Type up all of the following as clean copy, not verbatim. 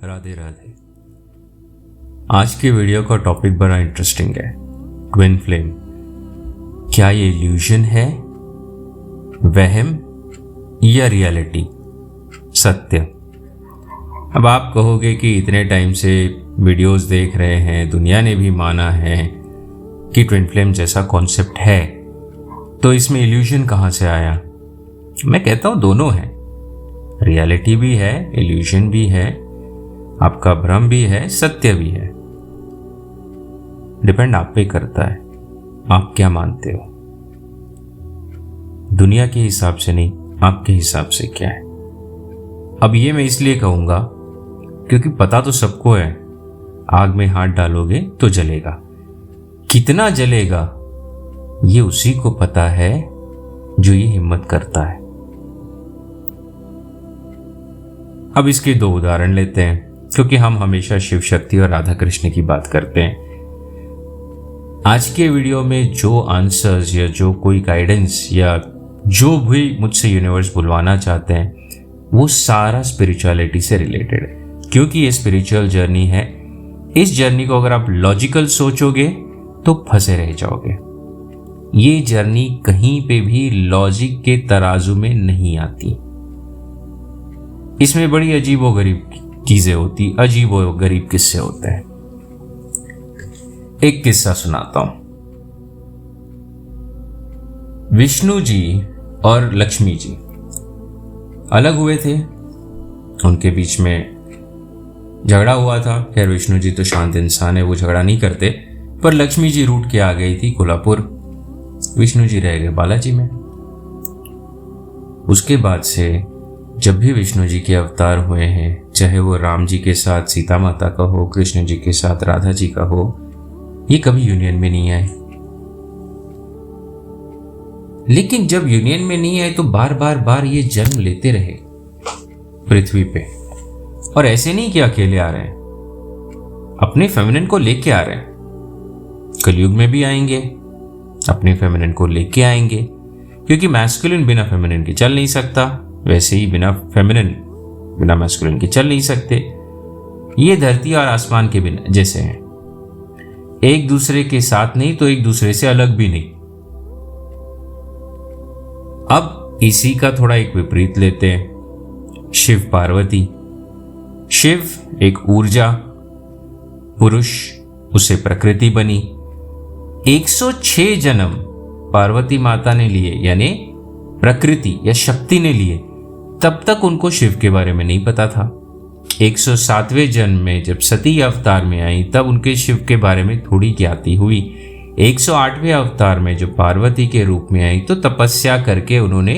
राधे राधे। आज के वीडियो का टॉपिक बड़ा इंटरेस्टिंग है। ट्विन फ्लेम, क्या ये इल्यूजन है, वहम या रियलिटी, सत्य? अब आप कहोगे कि इतने टाइम से वीडियोस देख रहे हैं, दुनिया ने भी माना है कि ट्विन फ्लेम जैसा कॉन्सेप्ट है, तो इसमें इल्यूजन कहाँ से आया? मैं कहता हूँ दोनों है, रियलिटी भी है, इल्यूजन भी है, आपका भ्रम भी है, सत्य भी है। डिपेंड आप पे करता है, आप क्या मानते हो। दुनिया के हिसाब से नहीं, आपके हिसाब से क्या है। अब ये मैं इसलिए कहूंगा क्योंकि पता तो सबको है, आग में हाथ डालोगे तो जलेगा। कितना जलेगा ये उसी को पता है जो ये हिम्मत करता है। अब इसके दो उदाहरण लेते हैं, क्योंकि हम हमेशा शिव शक्ति और राधा कृष्ण की बात करते हैं। आज के वीडियो में जो आंसर्स या जो कोई गाइडेंस या जो भी मुझसे यूनिवर्स बुलवाना चाहते हैं वो सारा स्पिरिचुअलिटी से रिलेटेड है, क्योंकि ये स्पिरिचुअल जर्नी है। इस जर्नी को अगर आप लॉजिकल सोचोगे तो फंसे रह जाओगे। ये जर्नी कहीं पे भी लॉजिक के तराजू में नहीं आती। इसमें बड़ी अजीबोगरीब चीजें होती, अजीबोगरीब किस्से होते हैं। एक किस्सा सुनाता हूं। विष्णु जी और लक्ष्मी जी अलग हुए थे, उनके बीच में झगड़ा हुआ था। खैर विष्णु जी तो शांत इंसान है, वो झगड़ा नहीं करते, पर लक्ष्मी जी रूठ के आ गई थी कोल्हापुर, विष्णु जी रह गए बालाजी में। उसके बाद से जब भी विष्णु जी के अवतार हुए हैं, चाहे वो राम जी के साथ सीता माता का हो, कृष्ण जी के साथ राधा जी का हो, ये कभी यूनियन में नहीं आए। लेकिन जब यूनियन में नहीं आए तो बार बार ये जन्म लेते रहे पृथ्वी पे। और ऐसे नहीं कि अकेले आ रहे हैं, अपने फेमिनिन को लेके आ रहे हैं। कलयुग में भी आएंगे, अपने फेमिनिन को लेके आएंगे, क्योंकि मैस्कुलिन बिना फेमिनिन के चल नहीं सकता, वैसे ही बिना फेमिनिन बिना मैस्कुलिन के चल नहीं सकते। ये धरती और आसमान के बिना जैसे हैं, एक दूसरे के साथ नहीं तो एक दूसरे से अलग भी नहीं। अब इसी का थोड़ा एक विपरीत लेते हैं, शिव पार्वती। शिव एक ऊर्जा पुरुष, उसे प्रकृति बनी। 106 जन्म पार्वती माता ने लिए, यानी प्रकृति या शक्ति ने लिए, तब तक उनको शिव के बारे में नहीं पता था। 107वें जन्म में जब सती अवतार में आई, तब उनके शिव के बारे में थोड़ी ज्ञाति हुई। 108वें अवतार में जो पार्वती के रूप में आई, तो तपस्या करके उन्होंने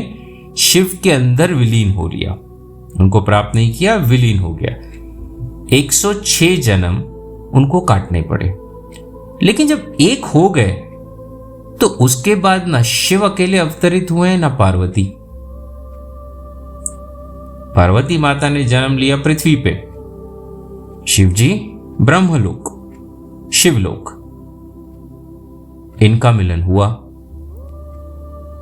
शिव के अंदर विलीन हो लिया। उनको प्राप्त नहीं किया, विलीन हो गया। 106 जन्म उनको काटने पड़े। लेकिन जब एक हो गए तो उसके बाद ना शिव अकेले अवतरित हुए ना पार्वती। पार्वती माता ने जन्म लिया पृथ्वी पे, शिव जी ब्रह्मलोक, शिवलोक, इनका मिलन हुआ।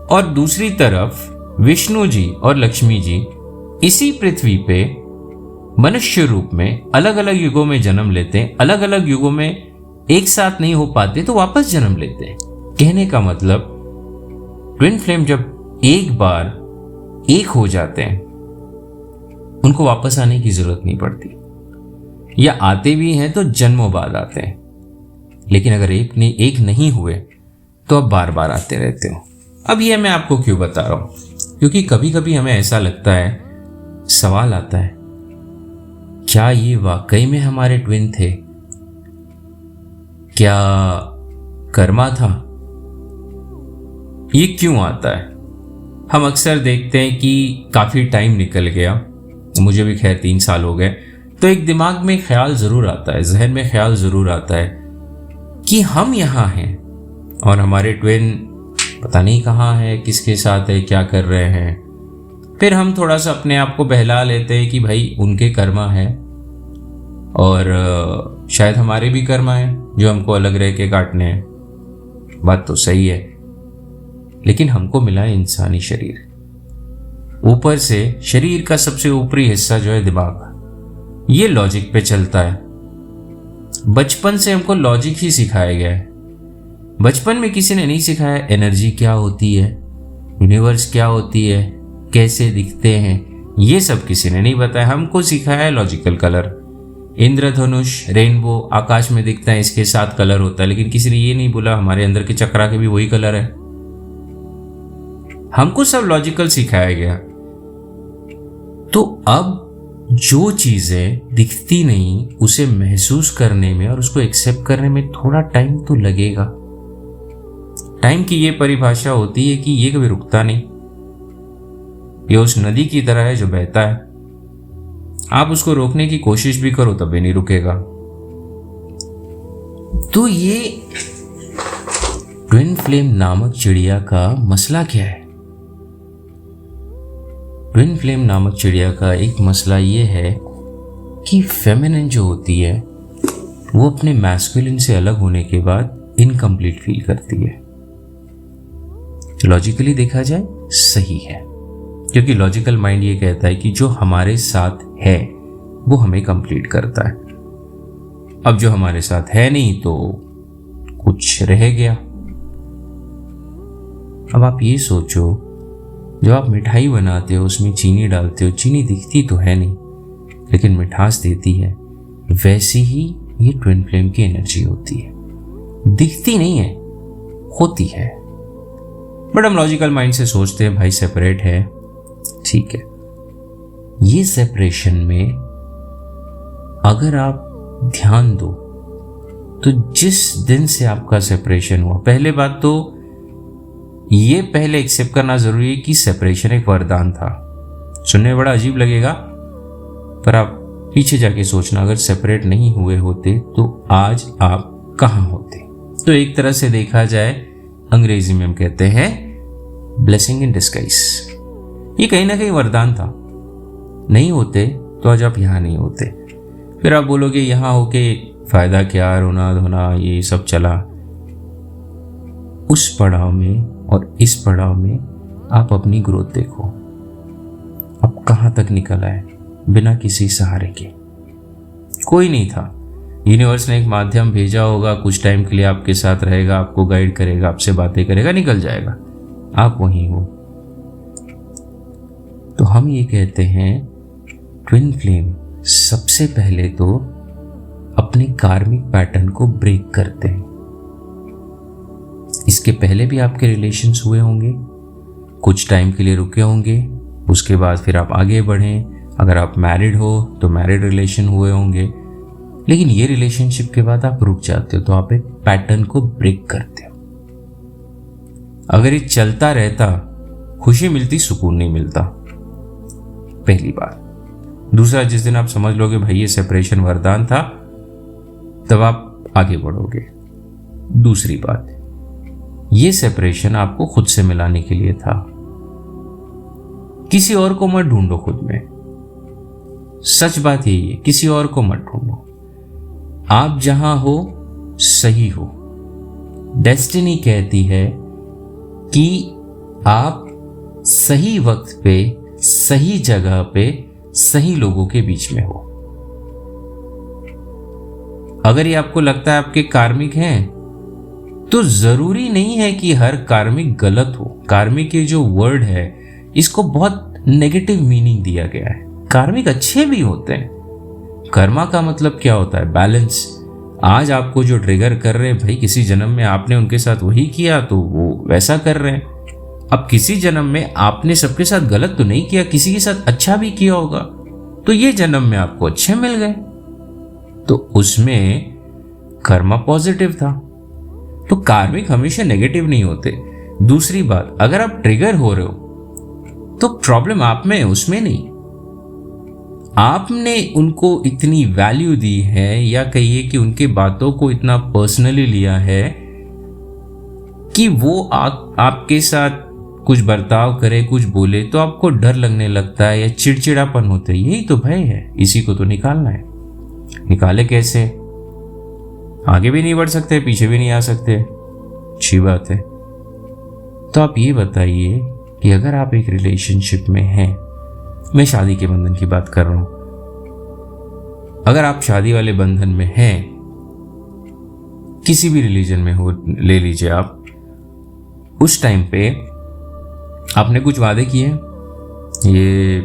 और दूसरी तरफ विष्णु जी और लक्ष्मी जी इसी पृथ्वी पे मनुष्य रूप में अलग अलग युगों में जन्म लेते हैं। अलग अलग युगों में एक साथ नहीं हो पाते तो वापस जन्म लेते हैं। कहने का मतलब ट्विन फ्लेम जब एक बार एक हो जाते हैं, उनको वापस आने की जरूरत नहीं पड़ती, या आते भी हैं तो जन्मों बाद आते हैं। लेकिन अगर एक नहीं हुए तो अब बार बार आते रहते हो। अब ये मैं आपको क्यों बता रहा हूं, क्योंकि कभी कभी हमें ऐसा लगता है, सवाल आता है, क्या ये वाकई में हमारे ट्विन थे? क्या कर्मा था? ये क्यों आता है? हम अक्सर देखते हैं कि काफी टाइम निकल गया, मुझे भी खैर 3 साल हो गए, तो एक दिमाग में ख्याल जरूर आता है, जहन में ख्याल जरूर आता है कि हम यहाँ हैं और हमारे ट्विन पता नहीं कहाँ है, किसके साथ है, क्या कर रहे हैं। फिर हम थोड़ा सा अपने आप को बहला लेते हैं कि भाई उनके कर्मा है और शायद हमारे भी कर्मा है जो हमको अलग रह के काटने हैं। बात तो सही है, लेकिन हमको मिला है इंसानी शरीर। ऊपर से शरीर का सबसे ऊपरी हिस्सा जो है दिमाग, ये लॉजिक पे चलता है। बचपन से हमको लॉजिक ही सिखाया गया है। बचपन में किसी ने नहीं सिखाया एनर्जी क्या होती है, यूनिवर्स क्या होती है, कैसे दिखते हैं, ये सब किसी ने नहीं बताया। हमको सिखाया है लॉजिकल कलर। इंद्रधनुष, रेनबो आकाश में दिखता है, इसके 7 कलर होता है, लेकिन किसी ने ये नहीं बोला हमारे अंदर के चक्रा के भी वही कलर है। हमको सब लॉजिकल सिखाया गया। तो अब जो चीजें दिखती नहीं उसे महसूस करने में और उसको एक्सेप्ट करने में थोड़ा टाइम तो लगेगा। टाइम की ये परिभाषा होती है कि ये कभी रुकता नहीं। ये उस नदी की तरह है जो बहता है, आप उसको रोकने की कोशिश भी करो तब भी नहीं रुकेगा। तो ये ट्विन फ्लेम नामक चिड़िया का मसला क्या है? ट्विन फ्लेम नामक चिड़िया का एक मसला ये है कि फेमिनिन जो होती है वो अपने मैस्कुलिन से अलग होने के बाद इनकम्प्लीट फील करती है। लॉजिकली देखा जाए सही है, क्योंकि लॉजिकल माइंड ये कहता है कि जो हमारे साथ है वो हमें कंप्लीट करता है। अब जो हमारे साथ है नहीं तो कुछ रह गया। अब आप ये सोचो, जब आप मिठाई बनाते हो उसमें चीनी डालते हो, चीनी दिखती तो है नहीं लेकिन मिठास देती है। वैसी ही ये ट्विन फ्लेम की एनर्जी होती है, दिखती नहीं है, होती है। बट हम लॉजिकल माइंड से सोचते हैं भाई सेपरेट है, ठीक है। ये सेपरेशन में अगर आप ध्यान दो तो जिस दिन से आपका सेपरेशन हुआ, पहले बात तो ये पहले एक्सेप्ट करना जरूरी है कि सेपरेशन एक वरदान था। सुनने में बड़ा अजीब लगेगा, पर आप पीछे जाके सोचना, अगर सेपरेट नहीं हुए होते तो आज आप कहाँ होते। तो एक तरह से देखा जाए अंग्रेजी में हम कहते हैं ब्लेसिंग इन डिस्गाइज। ये कहीं ना कहीं वरदान था। नहीं होते तो आज आप यहाँ नहीं होते। फिर आप बोलोगे यहाँ होके फायदा क्या, रोना धोना ये सब चला। उस पड़ाव में और इस पड़ाव में आप अपनी ग्रोथ देखो, अब कहाँ तक निकल आए बिना किसी सहारे के। कोई नहीं था, यूनिवर्स ने एक माध्यम भेजा होगा, कुछ टाइम के लिए आपके साथ रहेगा, आपको गाइड करेगा, आपसे बातें करेगा, निकल जाएगा, आप वहीं हो। तो हम ये कहते हैं ट्विन फ्लेम सबसे पहले तो अपने कार्मिक पैटर्न को ब्रेक करते हैं। इसके पहले भी आपके रिलेशंस हुए होंगे, कुछ टाइम के लिए रुके होंगे, उसके बाद फिर आप आगे बढ़ें। अगर आप मैरिड हो तो मैरिड रिलेशन हुए होंगे, लेकिन ये रिलेशनशिप के बाद आप रुक जाते हो तो आप एक पैटर्न को ब्रेक करते हो। अगर ये चलता रहता, खुशी मिलती, सुकून नहीं मिलता, पहली बात। दूसरा, जिस दिन आप समझ लोगे भाई ये सेपरेशन वरदान था, तब आप आगे बढ़ोगे। दूसरी बात, ये सेपरेशन आपको खुद से मिलाने के लिए था, किसी और को मत ढूंढो खुद में। सच बात यही है, किसी और को मत ढूंढो। आप जहां हो सही हो। डेस्टिनी कहती है कि आप सही वक्त पे, सही जगह पे, सही लोगों के बीच में हो। अगर ये आपको लगता है आपके कार्मिक हैं, तो जरूरी नहीं है कि हर कार्मिक गलत हो। कार्मिक ये जो वर्ड है इसको बहुत नेगेटिव मीनिंग दिया गया है। कार्मिक अच्छे भी होते हैं। कर्मा का मतलब क्या होता है? बैलेंस। आज आपको जो ट्रिगर कर रहे हैं भाई, किसी जन्म में आपने उनके साथ वही किया तो वो वैसा कर रहे हैं। अब किसी जन्म में आपने सबके साथ गलत तो नहीं किया, किसी के साथ अच्छा भी किया होगा, तो ये जन्म में आपको अच्छे मिल गए, तो उसमें कर्मा पॉजिटिव था। तो कार्मिक हमेशा नेगेटिव नहीं होते। दूसरी बात, अगर आप ट्रिगर हो रहे हो तो प्रॉब्लम आप में है, उसमें नहीं। आपने उनको इतनी वैल्यू दी है, या कहिए कि उनके बातों को इतना पर्सनली लिया है कि वो आपके साथ कुछ बर्ताव करे, कुछ बोले तो आपको डर लगने लगता है या चिड़चिड़ापन होता है। यही तो भय है, इसी को तो निकालना है। निकाले कैसे? आगे भी नहीं बढ़ सकते, पीछे भी नहीं आ सकते, अच्छी बात है। तो आप ये बताइए कि अगर आप एक रिलेशनशिप में हैं, मैं शादी के बंधन की बात कर रहा हूं, अगर आप शादी वाले बंधन में हैं, किसी भी रिलीजन में हो, ले लीजिए आप, उस टाइम पे आपने कुछ वादे किए, ये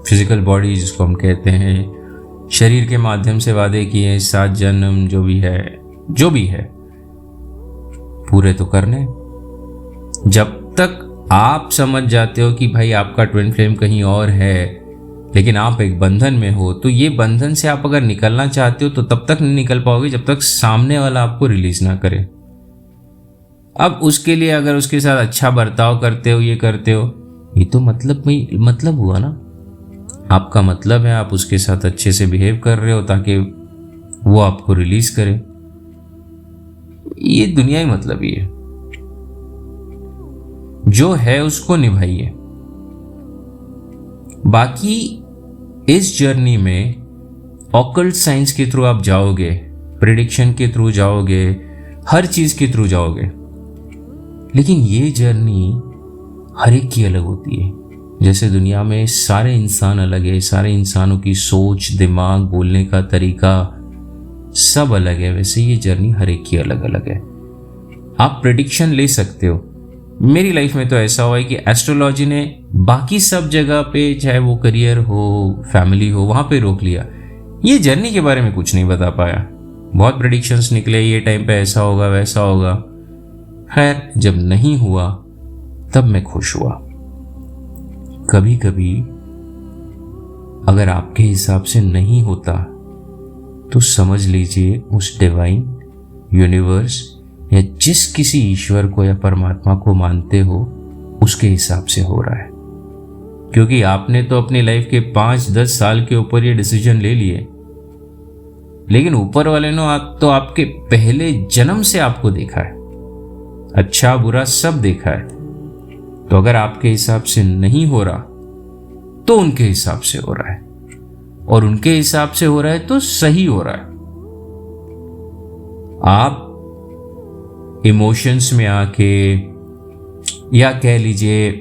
फिजिकल बॉडी जिसको हम कहते हैं, शरीर के माध्यम से वादे किए, 7 जन्म जो भी है पूरे तो करने। जब तक आप समझ जाते हो कि भाई आपका ट्विन फ्लेम कहीं और है, लेकिन आप एक बंधन में हो, तो ये बंधन से आप अगर निकलना चाहते हो तो तब तक नहीं निकल पाओगे जब तक सामने वाला आपको रिलीज ना करे। अब उसके लिए अगर उसके साथ अच्छा बर्ताव करते हो, ये करते हो, ये तो मतलब हुआ ना। आपका मतलब है आप उसके साथ अच्छे से बिहेव कर रहे हो ताकि वो आपको रिलीज करे। ये दुनिया ही मतलब ही है। जो है उसको निभाइए। बाकी इस जर्नी में ऑकल्ट साइंस के थ्रू आप जाओगे, प्रेडिक्शन के थ्रू जाओगे, हर चीज के थ्रू जाओगे, लेकिन ये जर्नी हर एक की अलग होती है। जैसे दुनिया में सारे इंसान अलग है, सारे इंसानों की सोच, दिमाग, बोलने का तरीका सब अलग है, वैसे ये जर्नी हर एक की अलग अलग है। आप प्रेडिक्शन ले सकते हो। मेरी लाइफ में तो ऐसा हुआ है कि एस्ट्रोलॉजी ने बाकी सब जगह पे, चाहे वो करियर हो, फैमिली हो, वहां पे रोक लिया। ये जर्नी के बारे में कुछ नहीं बता पाया। बहुत प्रेडिक्शंस निकले, ये टाइम पे ऐसा होगा, वैसा होगा। खैर, जब नहीं हुआ तब मैं खुश हुआ। कभी कभी अगर आपके हिसाब से नहीं होता तो समझ लीजिए उस डिवाइन, यूनिवर्स या जिस किसी ईश्वर को या परमात्मा को मानते हो उसके हिसाब से हो रहा है। क्योंकि आपने तो अपनी लाइफ के 5-10 साल के ऊपर ये डिसीजन ले लिए, लेकिन ऊपर वाले ने तो आपके पहले जन्म से आपको देखा है, अच्छा बुरा सब देखा है। तो अगर आपके हिसाब से नहीं हो रहा तो उनके हिसाब से हो रहा है, और उनके हिसाब से हो रहा है तो सही हो रहा है। आप इमोशंस में आके, या कह लीजिए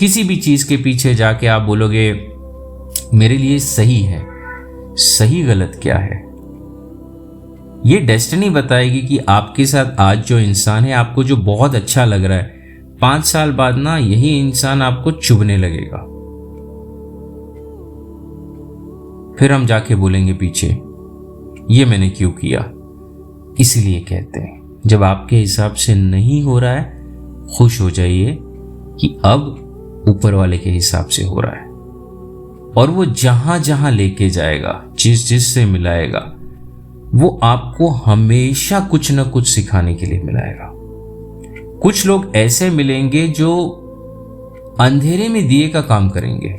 किसी भी चीज के पीछे जाके आप बोलोगे मेरे लिए सही है, सही गलत क्या है, ये डेस्टिनी बताएगी कि आपके साथ आज जो इंसान है, आपको जो बहुत अच्छा लग रहा है, 5 साल बाद ना यही इंसान आपको चुभने लगेगा। फिर हम जाके बोलेंगे पीछे ये मैंने क्यों किया। इसलिए कहते हैं जब आपके हिसाब से नहीं हो रहा है, खुश हो जाइए कि अब ऊपर वाले के हिसाब से हो रहा है, और वो जहां जहां लेके जाएगा, जिस जिस से मिलाएगा, वो आपको हमेशा कुछ ना कुछ सिखाने के लिए मिलाएगा। कुछ लोग ऐसे मिलेंगे जो अंधेरे में दिए का काम करेंगे,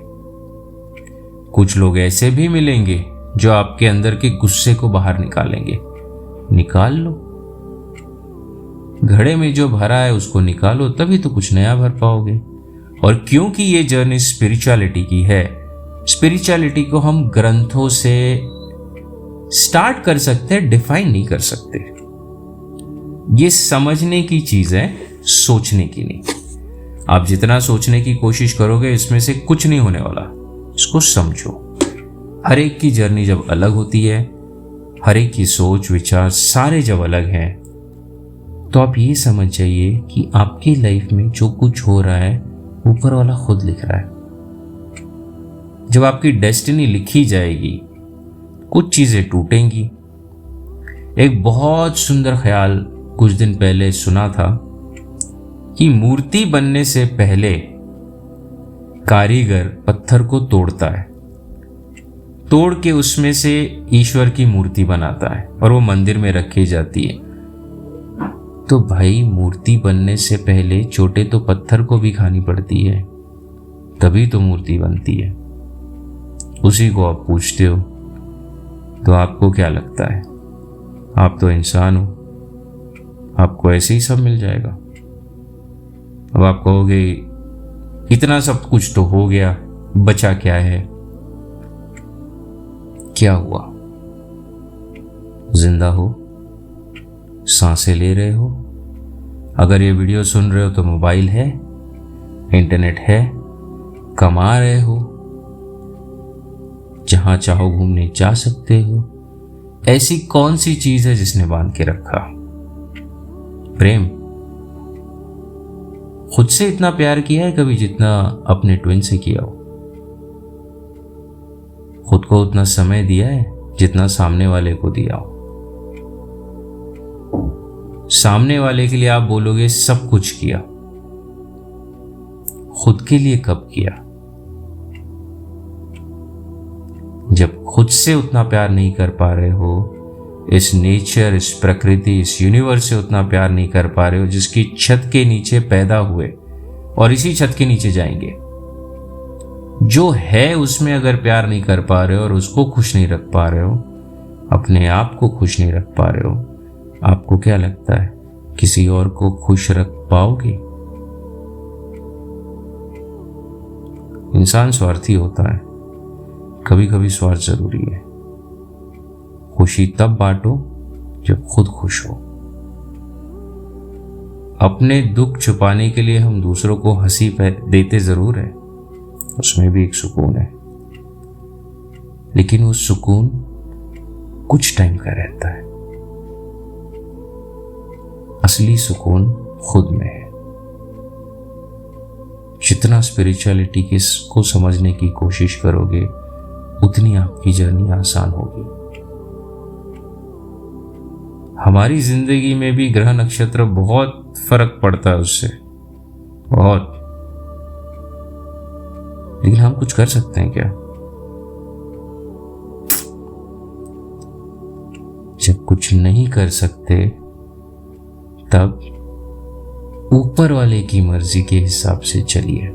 कुछ लोग ऐसे भी मिलेंगे जो आपके अंदर के गुस्से को बाहर निकालेंगे। निकाल लो, घड़े में जो भरा है उसको निकालो, तभी तो कुछ नया भर पाओगे। और क्योंकि ये जर्नी स्पिरिचुअलिटी की है, स्पिरिचुअलिटी को हम ग्रंथों से स्टार्ट कर सकते हैं, डिफाइन नहीं कर सकते। ये समझने की चीज है, सोचने की नहीं। आप जितना सोचने की कोशिश करोगे इसमें से कुछ नहीं होने वाला। इसको समझो। हर एक की जर्नी जब अलग होती है, हर एक की सोच विचार सारे जब अलग हैं, तो आप ये समझ जाइए कि आपकी लाइफ में जो कुछ हो रहा है ऊपर वाला खुद लिख रहा है। जब आपकी डेस्टिनी लिखी जाएगी, कुछ चीजें टूटेंगी। एक बहुत सुंदर ख्याल कुछ दिन पहले सुना था कि मूर्ति बनने से पहले कारीगर पत्थर को तोड़ता है, तोड़ के उसमें से ईश्वर की मूर्ति बनाता है और वो मंदिर में रखी जाती है। तो भाई, मूर्ति बनने से पहले चोटें तो पत्थर को भी खानी पड़ती है, तभी तो मूर्ति बनती है। उसी को आप पूछते हो, तो आपको क्या लगता है? आप तो इंसान हो, आपको ऐसे ही सब मिल जाएगा। अब आप कहोगे इतना सब कुछ तो हो गया, बचा क्या है? क्या हुआ? जिंदा हो, सांसें ले रहे हो। अगर ये वीडियो सुन रहे हो तो मोबाइल है, इंटरनेट है, कमा रहे हो। जहां जहां चाहो घूमने जा सकते हो। ऐसी कौन सी चीज है जिसने बांध के रखा? प्रेम। खुद से इतना प्यार किया है कभी जितना अपने ट्विन से किया हो? खुद को उतना समय दिया है जितना सामने वाले को दिया हो? सामने वाले के लिए आप बोलोगे सब कुछ किया, खुद के लिए कब किया? जब खुद से उतना प्यार नहीं कर पा रहे हो, इस नेचर, इस प्रकृति, इस यूनिवर्स से उतना प्यार नहीं कर पा रहे हो जिसकी छत के नीचे पैदा हुए और इसी छत के नीचे जाएंगे, जो है उसमें अगर प्यार नहीं कर पा रहे हो और उसको खुश नहीं रख पा रहे हो, अपने आप को खुश नहीं रख पा रहे हो, आपको क्या लगता है किसी और को खुश रख पाओगे? इंसान स्वार्थी होता है, कभी कभी स्वार्थ जरूरी है। खुशी तब बांटो जब खुद खुश हो। अपने दुख छुपाने के लिए हम दूसरों को हंसी देते जरूर है, उसमें भी एक सुकून है, लेकिन वो सुकून कुछ टाइम का रहता है। असली सुकून खुद में है। जितना स्पिरिचुअलिटी को समझने की कोशिश करोगे उतनी आपकी जर्नी आसान होगी। हमारी जिंदगी में भी ग्रह नक्षत्र बहुत फर्क पड़ता है उससे, बहुत। लेकिन हम कुछ कर सकते हैं क्या? जब कुछ नहीं कर सकते तब ऊपर वाले की मर्जी के हिसाब से चलिए।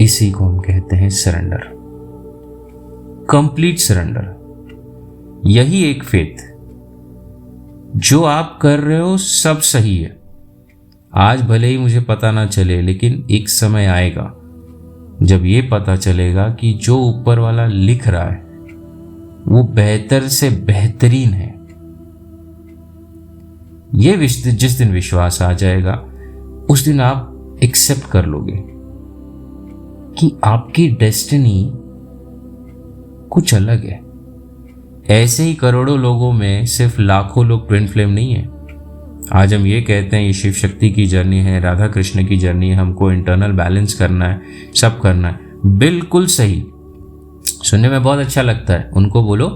इसी को हम कहते हैं सरेंडर, कंप्लीट सरेंडर। यही एक फेथ। जो आप कर रहे हो सब सही है, आज भले ही मुझे पता ना चले, लेकिन एक समय आएगा जब ये पता चलेगा कि जो ऊपर वाला लिख रहा है वो बेहतर से बेहतरीन है। ये जिस दिन विश्वास आ जाएगा उस दिन आप एक्सेप्ट कर लोगे कि आपकी डेस्टिनी कुछ अलग है। ऐसे ही करोड़ों लोगों में सिर्फ लाखों लोग ट्विन फ्लेम नहीं है। आज हम ये कहते हैं ये शिव शक्ति की जर्नी है, राधा कृष्ण की जर्नी है, हमको इंटरनल बैलेंस करना है, सब करना है। बिल्कुल सही, सुनने में बहुत अच्छा लगता है। उनको बोलो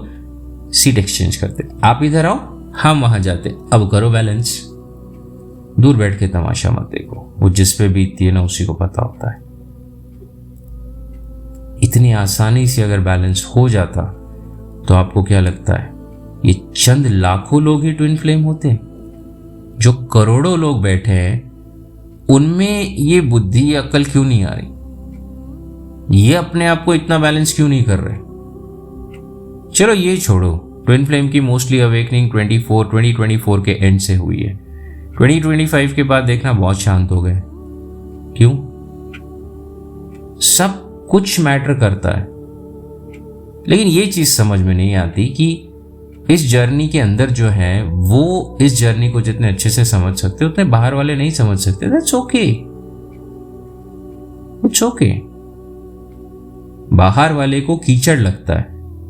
सीट एक्सचेंज करते, आप इधर आओ हम वहां जाते, अब करो बैलेंस। दूर बैठ के तमाशा मत देखो, वो जिस पे बीतती है ना उसी को पता होता है। इतनी आसानी से अगर बैलेंस हो जाता तो आपको क्या लगता है ये चंद लाखों लोग ही ट्विन फ्लेम होते? जो करोड़ों लोग बैठे हैं उनमें ये बुद्धि अकल क्यों नहीं आ रही? ये अपने आप को इतना बैलेंस क्यों नहीं कर रहे? चलो ये छोड़ो, ट्विन फ्लेम की मोस्टली अवेकनिंग 2024 के एंड से हुई है। 2025 के बाद देखना बहुत शांत हो गए। क्यों? सब कुछ मैटर करता है, लेकिन ये चीज समझ में नहीं आती कि इस जर्नी के अंदर जो है वो इस जर्नी को जितने अच्छे से समझ सकते उतने बाहर वाले नहीं समझ सकते। That's okay, it's okay. बाहर वाले को कीचड़ लगता है,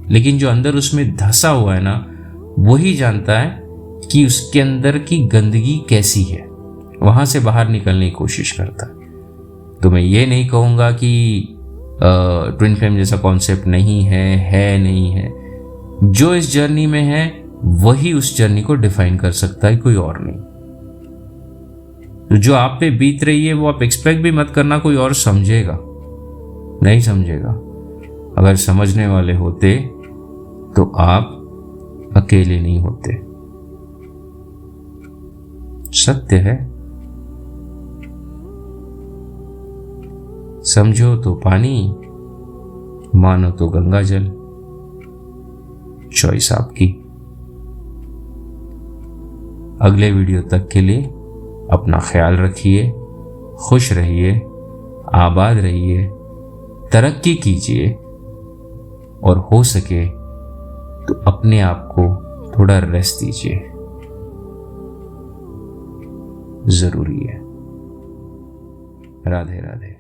लेकिन जो अंदर उसमें धंसा हुआ है ना वही जानता है कि उसके अंदर की गंदगी कैसी है, वहां से बाहर निकलने की कोशिश करता है। तो मैं ये नहीं कहूंगा कि ट्विन फ्लेम जैसा कॉन्सेप्ट नहीं है नहीं है। जो इस जर्नी में है वही उस जर्नी को डिफाइन कर सकता है, कोई और नहीं। तो जो आप पे बीत रही है वो आप एक्सपेक्ट भी मत करना कोई और समझेगा, नहीं समझेगा। अगर समझने वाले होते तो आप अकेले नहीं होते। सत्य है, समझो तो पानी, मानो तो गंगा जल। चॉइस आपकी। अगले वीडियो तक के लिए अपना ख्याल रखिए, खुश रहिए, आबाद रहिए, तरक्की कीजिए और हो सके तो अपने आप को थोड़ा रेस्ट दीजिए, जरूरी है। राधे राधे।